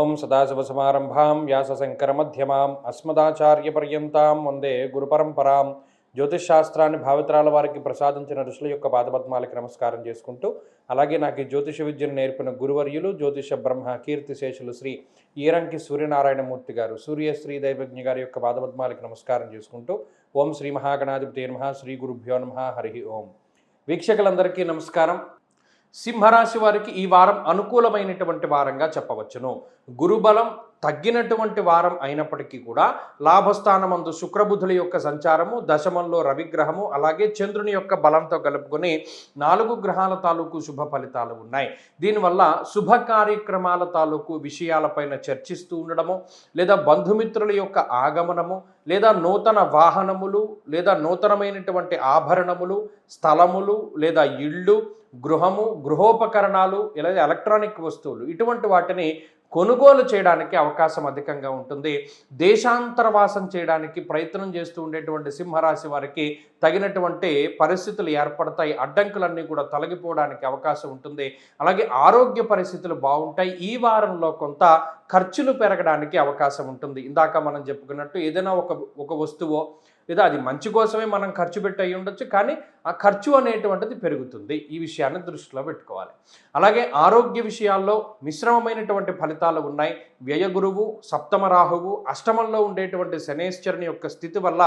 ఓం సదాశివసమారంభాం వ్యాసశంకరమధ్యమాం అస్మదాచార్యపర్యంతాం వందే గురుపరంపరాం. జ్యోతిష్ శాస్త్రాన్ని భావితరాల వారికి ప్రసాదించిన ఋషుల యొక్క పాదపద్మాలకి నమస్కారం చేసుకుంటూ, అలాగే నాకు ఈ జ్యోతిష విద్యను నేర్పిన గురువర్యులు జ్యోతిష బ్రహ్మ కీర్తిశేషులు శ్రీ ఈరంకి సూర్యనారాయణమూర్తి గారు, సూర్యశ్రీ దైవజ్ఞ గారి యొక్క పాదపద్మాలకి నమస్కారం చేసుకుంటూ, ఓం శ్రీ మహాగణాధిపతే నమః, శ్రీ గురుభ్యో నమః, హరి ఓం. వీక్షకులందరికీ నమస్కారం. సింహరాశి వారికి ఈ వారం అనుకూలమైనటువంటి వారంగా చెప్పవచ్చును. గురుబలం తగ్గినటువంటి వారం అయినప్పటికీ కూడా లాభస్థానమందు శుక్రబుధుల యొక్క సంచారము, దశమంలో రవిగ్రహము, అలాగే చంద్రుని యొక్క బలంతో కలుపుకొని 4 గ్రహాల తాలూకు శుభ ఫలితాలు ఉన్నాయి. దీనివల్ల శుభ కార్యక్రమాల తాలూకు విషయాలపైన చర్చిస్తూ ఉండడము, లేదా బంధుమిత్రుల యొక్క ఆగమనము, లేదా నూతన వాహనములు, లేదా నూతనమైనటువంటి ఆభరణములు, స్థలములు, లేదా ఇళ్ళు, గృహము, గృహోపకరణాలు, ఇలా ఎలక్ట్రానిక్ వస్తువులు, ఇటువంటి వాటిని కొనుగోలు చేయడానికి అవకాశం అధికంగా ఉంటుంది. దేశాంతరవాసం చేయడానికి ప్రయత్నం చేస్తూ ఉండేటువంటి సింహరాశి వారికి తగినటువంటి పరిస్థితులు ఏర్పడతాయి. అడ్డంకులన్నీ కూడా తొలగిపోవడానికి అవకాశం ఉంటుంది. అలాగే ఆరోగ్య పరిస్థితులు బాగుంటాయి. ఈ వారంలో కొంత ఖర్చులు పెరగడానికి అవకాశం ఉంటుంది. ఇందాక మనం చెప్పుకున్నట్టు ఏదైనా ఒక వస్తువో, లేదా అది మంచి కోసమే మనం ఖర్చు పెట్టి అయి ఉండొచ్చు, కానీ ఆ ఖర్చు అనేటువంటిది పెరుగుతుంది. ఈ విషయాన్ని దృష్టిలో పెట్టుకోవాలి. అలాగే ఆరోగ్య విషయాల్లో మిశ్రమమైనటువంటి ఫలితాలు ఉన్నాయి. వ్యయగురువు, సప్తమ రాహువు, అష్టమంలో ఉండేటువంటి శనేశ్వరుని యొక్క స్థితి వల్ల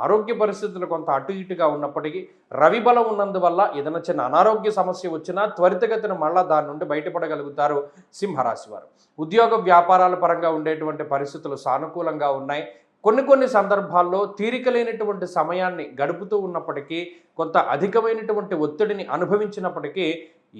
ఆరోగ్య పరిస్థితులు కొంత అటు ఇటుగా ఉన్నప్పటికీ, రవి బలం ఉన్నందువల్ల ఏదైనా చిన్న అనారోగ్య సమస్య వచ్చినా త్వరితగతిన మళ్ళా దాని నుండి బయటపడగలుగుతారు సింహరాశి వారు. ఉద్యోగ వ్యాపారాల పరంగా ఉండేటువంటి పరిస్థితులు సానుకూలంగా ఉన్నాయి. కొన్ని సందర్భాల్లో తీరిక లేనటువంటి సమయాన్ని గడుపుతూ ఉన్నప్పటికీ, కొంత అధికమైనటువంటి ఒత్తిడిని అనుభవించినప్పటికీ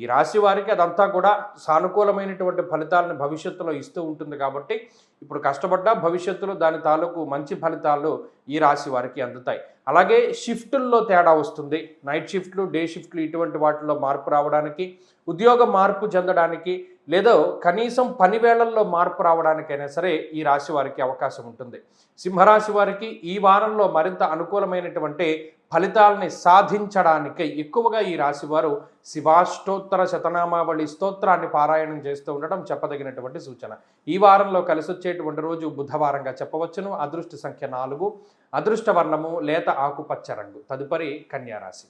ఈ రాశి వారికి అదంతా కూడా సానుకూలమైనటువంటి ఫలితాలను భవిష్యత్తులో ఇస్తూ ఉంటుంది. కాబట్టి ఇప్పుడు కష్టపడ్డా భవిష్యత్తులో దాని తాలూకు మంచి ఫలితాలు ఈ రాశి వారికి అందుతాయి. అలాగే షిఫ్టుల్లో తేడా వస్తుంది. నైట్ షిఫ్ట్లు, డే షిఫ్ట్లు, ఇటువంటి వాటిలో మార్పు రావడానికి, ఉద్యోగం మార్పు చెందడానికి, లేదా కనీసం పని వేళల్లో మార్పు రావడానికైనా సరే ఈ రాశి వారికి అవకాశం ఉంటుంది. సింహరాశి వారికి ఈ వారంలో మరింత అనుకూలమైనటువంటి ఫలితాలని సాధించడానికి ఎక్కువగా ఈ రాశివారు శివాష్టోత్తర శతనామావళి స్తోత్రాన్ని పారాయణం చేస్తూ ఉండడం చెప్పదగినటువంటి సూచన. ఈ వారంలో కలిసి వచ్చేటువంటి రోజు బుధవారంగా చెప్పవచ్చును. అదృష్ట సంఖ్య 4, అదృష్ట వర్ణము లేత ఆకుపచ్చ రంగు. తదుపరి కన్యారాశి.